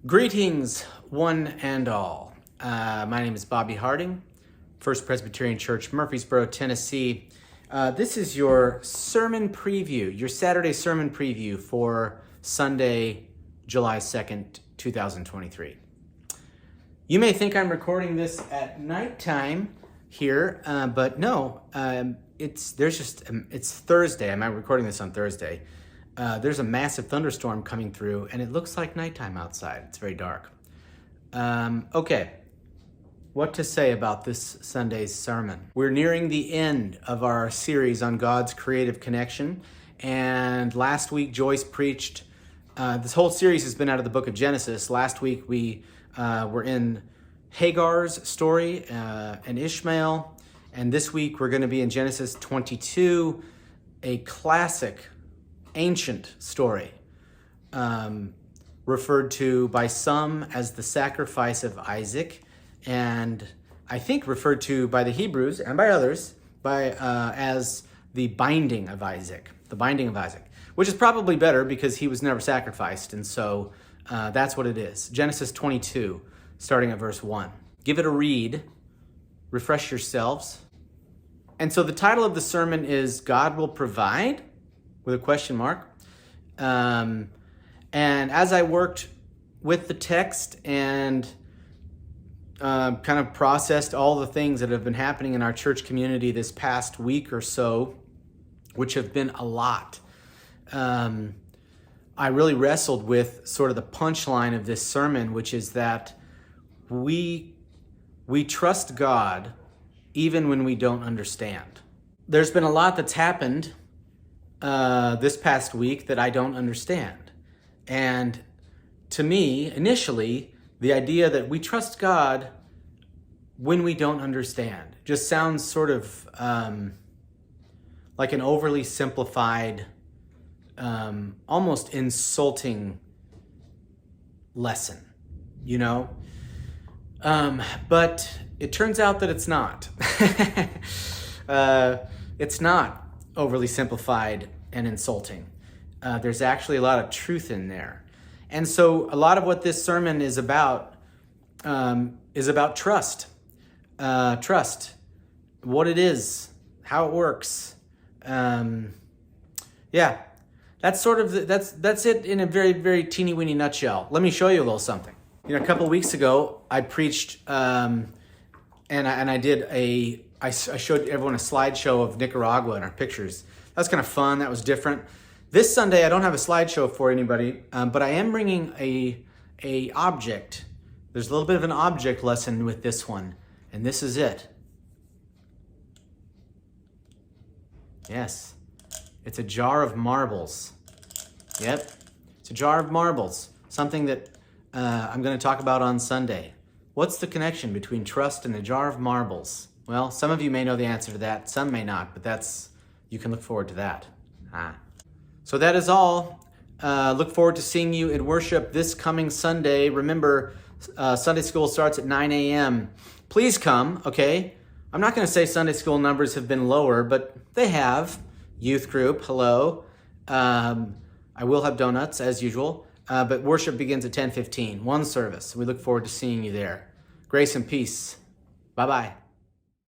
Greetings, one and all. My name is Bobby Harding, First Presbyterian Church, Murfreesboro, Tennessee. This is your sermon preview, your Saturday sermon preview for Sunday, July 2nd, 2023. You may think I'm recording this at nighttime here, but no, it's Thursday. I'm recording this on Thursday. There's a massive thunderstorm coming through, and it looks like nighttime outside. It's very dark. Okay, what to say about this Sunday's sermon? We're nearing the end of our series on God's creative connection, and last week Joyce preached. This whole series has been out of the book of Genesis. Last week we were in Hagar's story and Ishmael, and this week we're going to be in Genesis 22, a classic ancient story, referred to by some as the sacrifice of Isaac, and I think referred to by the Hebrews and by others as the binding of Isaac, which is probably better because he was never sacrificed, and so that's what it is. Genesis 22, starting at verse 1. Give it a read, refresh yourselves. And so the title of the sermon is God Will Provide? With a question mark. And as I worked with the text and kind of processed all the things that have been happening in our church community this past week or so, which have been a lot, I really wrestled with sort of the punchline of this sermon, which is that we trust God even when we don't understand. There's been a lot that's happened this past week that I don't understand. And to me, initially, the idea that we trust God when we don't understand just sounds sort of like an overly simplified, almost insulting lesson, you know? But it turns out that it's not. It's not overly simplified and insulting. There's actually a lot of truth in there. And so a lot of what this sermon is about trust. Trust. What it is, how it works. Yeah, that's sort of, that's it in a very, very teeny weeny nutshell. Let me show you a little something. You know, a couple of weeks ago, I preached, and I showed everyone a slideshow of Nicaragua and our pictures. That's kind of fun. That was different. This Sunday, I don't have a slideshow for anybody, but I am bringing a object. There's a little bit of an object lesson with this one, and this is it. Yes, it's a jar of marbles. Yep, it's a jar of marbles, something that I'm going to talk about on Sunday. What's the connection between trust and a jar of marbles? Well, some of you may know the answer to that, some may not, but you can look forward to that. So that is all. Look forward to seeing you at worship this coming Sunday. Remember, Sunday school starts at 9 a.m. Please come, okay? I'm not going to say Sunday school numbers have been lower, but they have. Youth group, hello. I will have donuts, as usual. But worship begins at 10:15, one service. We look forward to seeing you there. Grace and peace. Bye-bye.